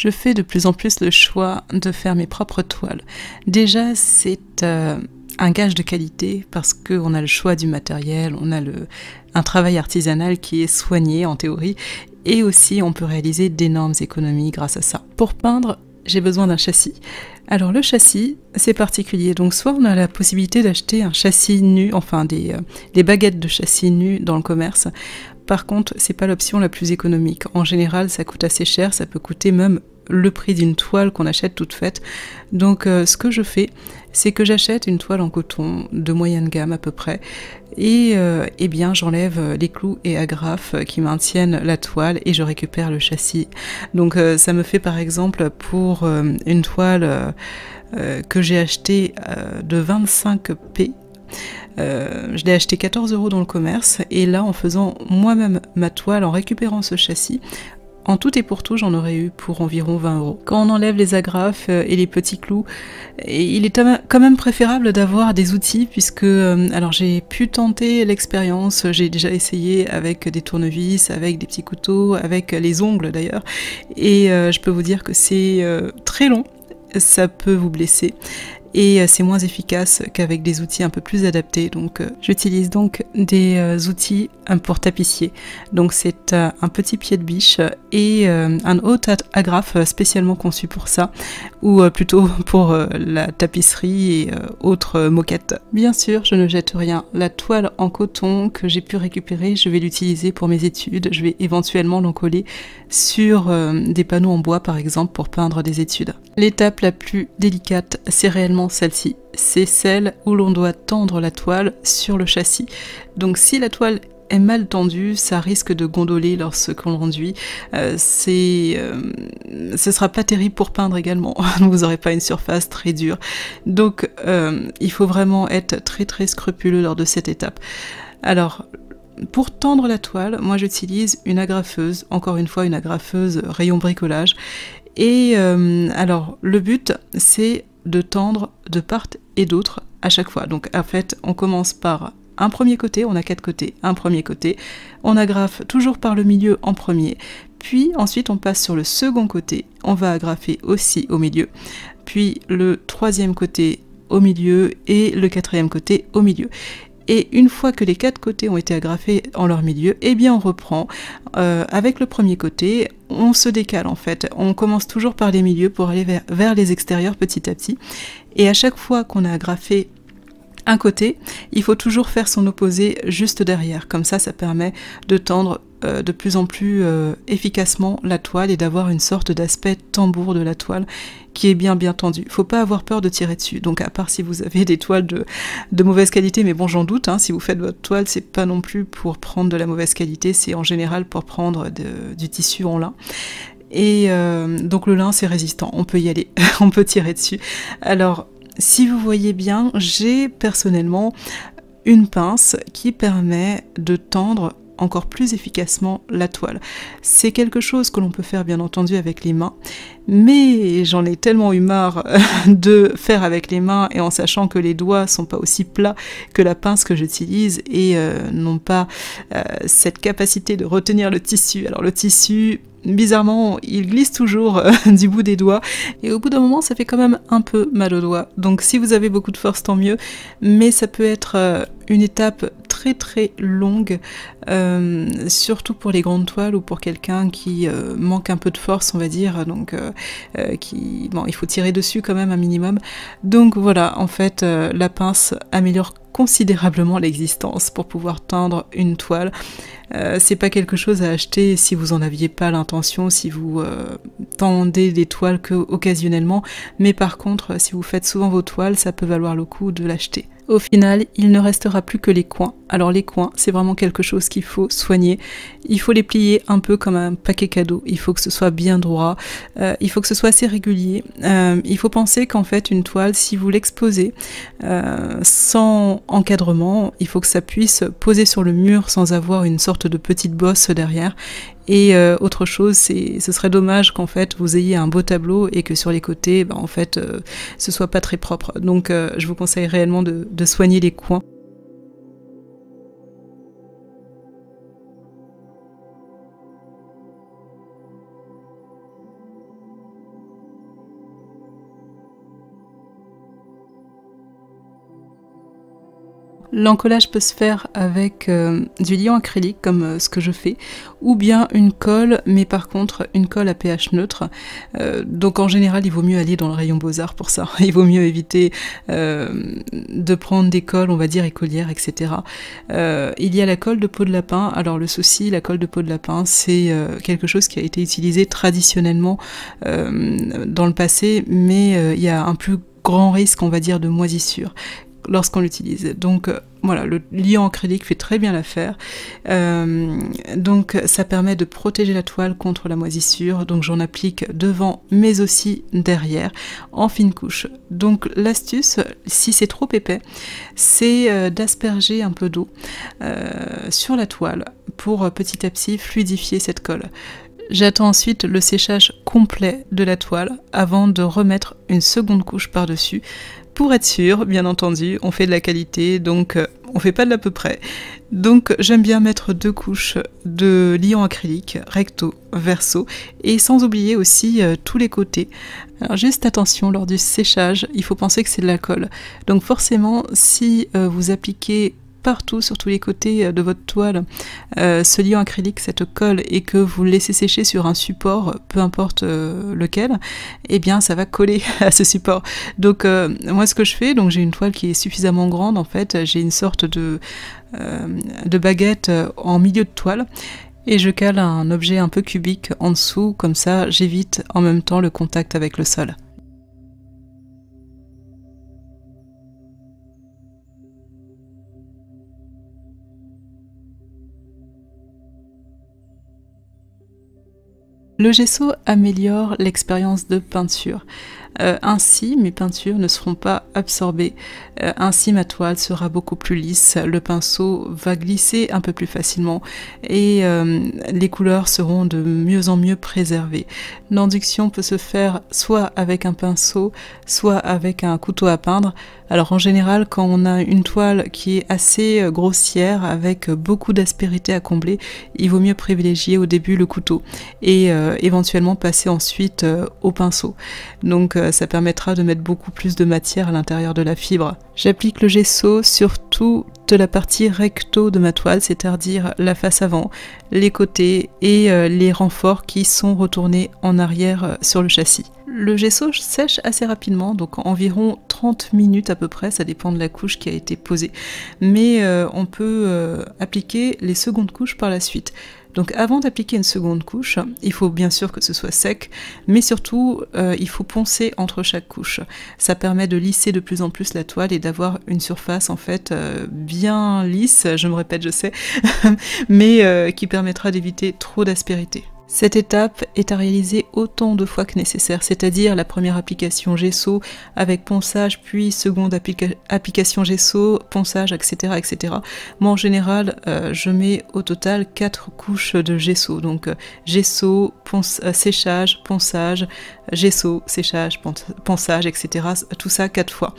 je fais de plus en plus le choix de faire mes propres toiles. Déjà, c'est un gage de qualité parce qu'on a le choix du matériel, on a un travail artisanal qui est soigné en théorie, et aussi on peut réaliser d'énormes économies grâce à ça. Pour peindre, j'ai besoin d'un châssis. Alors le châssis, c'est particulier, donc soit on a la possibilité d'acheter un châssis nu, enfin des baguettes de châssis nus dans le commerce. Par contre, c'est pas l'option la plus économique. En général, ça coûte assez cher, ça peut coûter même le prix d'une toile qu'on achète toute faite. Donc ce que je fais, c'est que j'achète une toile en coton de moyenne gamme à peu près, et eh bien j'enlève les clous et agrafes qui maintiennent la toile et je récupère le châssis. Donc ça me fait par exemple pour une toile que j'ai achetée de 25p. Je l'ai acheté 14 € dans le commerce, et là en faisant moi-même ma toile, en récupérant ce châssis, en tout et pour tout, j'en aurais eu pour environ 20 €. Quand on enlève les agrafes et les petits clous, il est quand même préférable d'avoir des outils, puisque alors j'ai pu tenter l'expérience, j'ai déjà essayé avec des tournevis, avec des petits couteaux, avec les ongles d'ailleurs, et je peux vous dire que c'est très long, ça peut vous blesser. Et c'est moins efficace qu'avec des outils un peu plus adaptés. Donc j'utilise donc des outils pour tapissier. Donc c'est un petit pied de biche et un haut agrafe spécialement conçu pour ça, ou plutôt pour la tapisserie et autres moquettes. Bien sûr, je ne jette rien. La toile en coton que j'ai pu récupérer, je vais l'utiliser pour mes études. Je vais éventuellement l'encoller sur des panneaux en bois par exemple pour peindre des études. L'étape la plus délicate, c'est réellement celle-ci. C'est celle où l'on doit tendre la toile sur le châssis. Donc si la toile est mal tendue, ça risque de gondoler lorsqu'on l'enduit. Ce sera pas terrible pour peindre également. Vous n'aurez pas une surface très dure. Donc il faut vraiment être très très scrupuleux lors de cette étape. Alors, pour tendre la toile, moi j'utilise une agrafeuse, encore une fois une agrafeuse rayon bricolage. Et alors le but c'est de tendre de part et d'autre à chaque fois. Donc en fait on commence par un premier côté, on a 4 côtés, un premier côté, on agrafe toujours par le milieu en premier, puis ensuite on passe sur le second côté, on va agrafer aussi au milieu, puis le troisième côté au milieu et le quatrième côté au milieu. Et une fois que les 4 côtés ont été agrafés en leur milieu, eh bien on reprend avec le premier côté, on se décale en fait, on commence toujours par les milieux pour aller vers les extérieurs petit à petit, et à chaque fois qu'on a agrafé un côté, il faut toujours faire son opposé juste derrière, comme ça permet de tendre de plus en plus efficacement la toile et d'avoir une sorte d'aspect tambour de la toile qui est bien tendue. Faut pas avoir peur de tirer dessus, donc à part si vous avez des toiles de mauvaise qualité, mais bon j'en doute, hein, si vous faites votre toile c'est pas non plus pour prendre de la mauvaise qualité, c'est en général pour prendre du tissu en lin. Et donc le lin c'est résistant, on peut y aller, on peut tirer dessus. Alors si vous voyez bien, j'ai personnellement une pince qui permet de tendre encore plus efficacement la toile. C'est quelque chose que l'on peut faire bien entendu avec les mains, mais j'en ai tellement eu marre de faire avec les mains et en sachant que les doigts sont pas aussi plats que la pince que j'utilise et n'ont pas cette capacité de retenir le tissu. Alors le tissu, bizarrement, il glisse toujours du bout des doigts et au bout d'un moment ça fait quand même un peu mal aux doigts. Donc si vous avez beaucoup de force tant mieux, mais ça peut être une étape très longue, surtout pour les grandes toiles ou pour quelqu'un qui manque un peu de force on va dire, donc bon, il faut tirer dessus quand même un minimum. Donc voilà, en fait la pince améliore considérablement l'existence pour pouvoir teindre une toile. C'est pas quelque chose à acheter si vous en aviez pas l'intention, si vous tendez des toiles que occasionnellement, mais par contre si vous faites souvent vos toiles, ça peut valoir le coup de l'acheter. Au final, il ne restera plus que les coins. Alors les coins, c'est vraiment quelque chose qu'il faut soigner. Il faut les plier un peu comme un paquet cadeau. Il faut que ce soit bien droit. Il faut que ce soit assez régulier. Il faut penser qu'en fait, une toile, si vous l'exposez sans encadrement, il faut que ça puisse poser sur le mur sans avoir une sorte de petite bosse derrière. Et autre chose, ce serait dommage qu'en fait vous ayez un beau tableau et que sur les côtés, en fait, ce soit pas très propre. Donc je vous conseille réellement de soigner les coins. L'encollage peut se faire avec du liant acrylique comme ce que je fais, ou bien une colle, mais par contre une colle à pH neutre. Donc en général il vaut mieux aller dans le rayon Beaux-Arts pour ça. Il vaut mieux éviter de prendre des colles, on va dire écolières, etc. Il y a la colle de peau de lapin. Alors le souci, la colle de peau de lapin, c'est quelque chose qui a été utilisé traditionnellement dans le passé, mais il y a un plus grand risque, on va dire, de moisissure lorsqu'on l'utilise. Donc voilà, le liant acrylique fait très bien l'affaire. Donc ça permet de protéger la toile contre la moisissure. Donc j'en applique devant mais aussi derrière en fine couche. Donc l'astuce, si c'est trop épais, c'est d'asperger un peu d'eau sur la toile pour petit à petit fluidifier cette colle. J'attends ensuite le séchage complet de la toile avant de remettre une seconde couche par-dessus. Pour être sûr, bien entendu, on fait de la qualité, donc on fait pas de l'à peu près. Donc j'aime bien mettre 2 couches de liant acrylique, recto, verso, et sans oublier aussi tous les côtés. Alors juste attention, lors du séchage, il faut penser que c'est de la colle. Donc forcément, si vous appliquez partout sur tous les côtés de votre toile ce liant acrylique, cette colle, et que vous le laissez sécher sur un support, peu importe lequel, eh bien ça va coller à ce support. Donc moi ce que je fais, donc j'ai une toile qui est suffisamment grande, en fait j'ai une sorte de baguette en milieu de toile, et je cale un objet un peu cubique en dessous, comme ça j'évite en même temps le contact avec le sol. Le gesso améliore l'expérience de peinture. Ainsi, mes peintures ne seront pas absorbées. Ainsi, ma toile sera beaucoup plus lisse, le pinceau va glisser un peu plus facilement et les couleurs seront de mieux en mieux préservées. L'induction peut se faire soit avec un pinceau, soit avec un couteau à peindre. Alors en général, quand on a une toile qui est assez grossière, avec beaucoup d'aspérité à combler, il vaut mieux privilégier au début le couteau et éventuellement passer ensuite au pinceau. Donc ça permettra de mettre beaucoup plus de matière à l'intérieur de la fibre. J'applique le gesso sur toute la partie recto de ma toile, c'est-à-dire la face avant, les côtés et les renforts qui sont retournés en arrière sur le châssis. Le gesso sèche assez rapidement, donc environ 30 minutes à peu près, ça dépend de la couche qui a été posée. Mais on peut appliquer les secondes couches par la suite. Donc avant d'appliquer une seconde couche, il faut bien sûr que ce soit sec, mais surtout il faut poncer entre chaque couche. Ça permet de lisser de plus en plus la toile et d'avoir une surface en fait bien lisse, je me répète je sais, mais qui permettra d'éviter trop d'aspérité. Cette étape est à réaliser autant de fois que nécessaire, c'est-à-dire la première application gesso avec ponçage, puis seconde application gesso, ponçage, etc. etc. Moi en général, je mets au total 4 couches de gesso, donc gesso, séchage, ponçage, gesso, séchage, ponçage, etc. Tout ça 4 fois.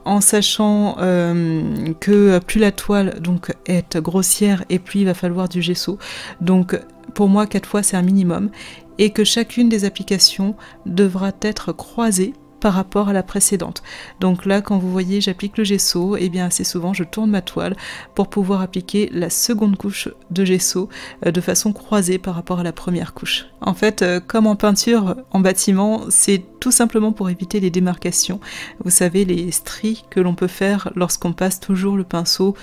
En sachant que plus la toile donc est grossière et plus il va falloir du gesso. Donc pour moi 4 fois c'est un minimum et que chacune des applications devra être croisée par rapport à la précédente. Donc là quand vous voyez j'applique le gesso, et bien assez souvent je tourne ma toile pour pouvoir appliquer la seconde couche de gesso de façon croisée par rapport à la première couche. En fait comme en peinture en bâtiment, c'est tout simplement pour éviter les démarcations. Vous savez, les stries que l'on peut faire lorsqu'on passe toujours le pinceau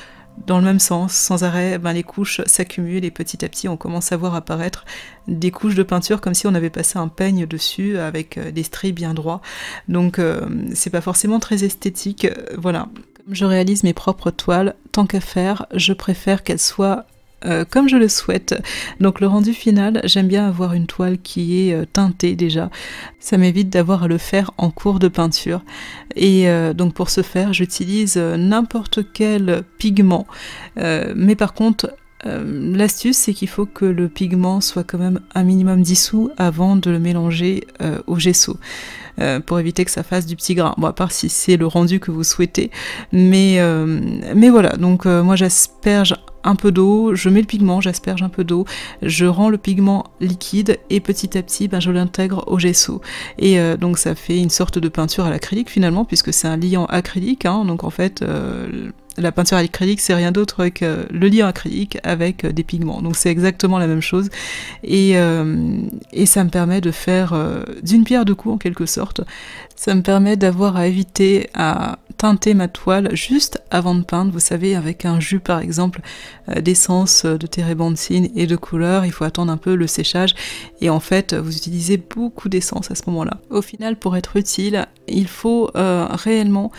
dans le même sens, sans arrêt, les couches s'accumulent et petit à petit on commence à voir apparaître des couches de peinture comme si on avait passé un peigne dessus avec des stries bien droits. Donc c'est pas forcément très esthétique, voilà. Comme je réalise mes propres toiles, tant qu'à faire, je préfère qu'elles soient comme je le souhaite. Donc le rendu final, j'aime bien avoir une toile qui est teintée déjà. Ça m'évite d'avoir à le faire en cours de peinture. Et donc pour ce faire, j'utilise n'importe quel pigment. Mais par contre, l'astuce, c'est qu'il faut que le pigment soit quand même un minimum dissous avant de le mélanger au gesso. Pour éviter que ça fasse du petit grain. Bon, à part si c'est le rendu que vous souhaitez. Mais voilà, donc moi j'asperge un peu d'eau, je mets le pigment, j'asperge un peu d'eau, je rends le pigment liquide et petit à petit je l'intègre au gesso. Et donc ça fait une sorte de peinture à l'acrylique finalement, puisque c'est un liant acrylique, hein, donc en fait la peinture acrylique, c'est rien d'autre que le liant acrylique avec des pigments. Donc c'est exactement la même chose. Et ça me permet de faire d'une pierre deux coups en quelque sorte. Ça me permet d'avoir à éviter à teinter ma toile juste avant de peindre. Vous savez, avec un jus par exemple d'essence, de térébenthine et de couleur, il faut attendre un peu le séchage. Et en fait, vous utilisez beaucoup d'essence à ce moment-là. Au final, pour être utile, il faut réellement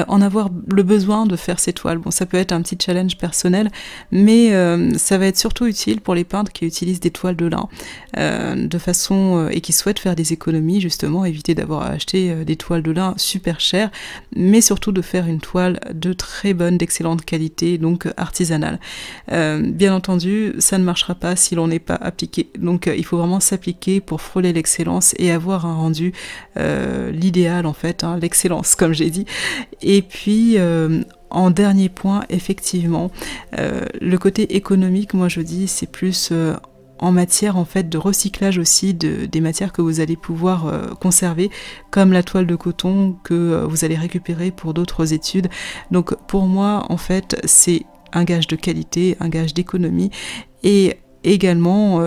en avoir le besoin de faire ces toiles. Bon, ça peut être un petit challenge personnel, mais ça va être surtout utile pour les peintres qui utilisent des toiles de lin de façon et qui souhaitent faire des économies, justement, éviter d'avoir à acheter des toiles de lin super chères, mais surtout de faire une toile de très bonne, d'excellente qualité, donc artisanale. Bien entendu, ça ne marchera pas si l'on n'est pas appliqué. Donc il faut vraiment s'appliquer pour frôler l'excellence et avoir un rendu, l'idéal en fait, hein, l'excellence comme j'ai dit. Et puis en dernier point, effectivement, le côté économique, moi je dis, c'est plus en matière en fait de recyclage aussi des matières que vous allez pouvoir conserver, comme la toile de coton que vous allez récupérer pour d'autres études. Donc pour moi, en fait, c'est un gage de qualité, un gage d'économie, et également,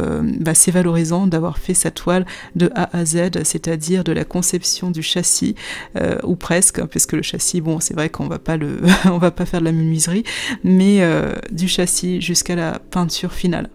c'est valorisant d'avoir fait sa toile de A à Z, c'est-à-dire de la conception du châssis, ou presque, puisque le châssis, bon, c'est vrai qu'on va pas on va pas faire de la menuiserie, mais du châssis jusqu'à la peinture finale.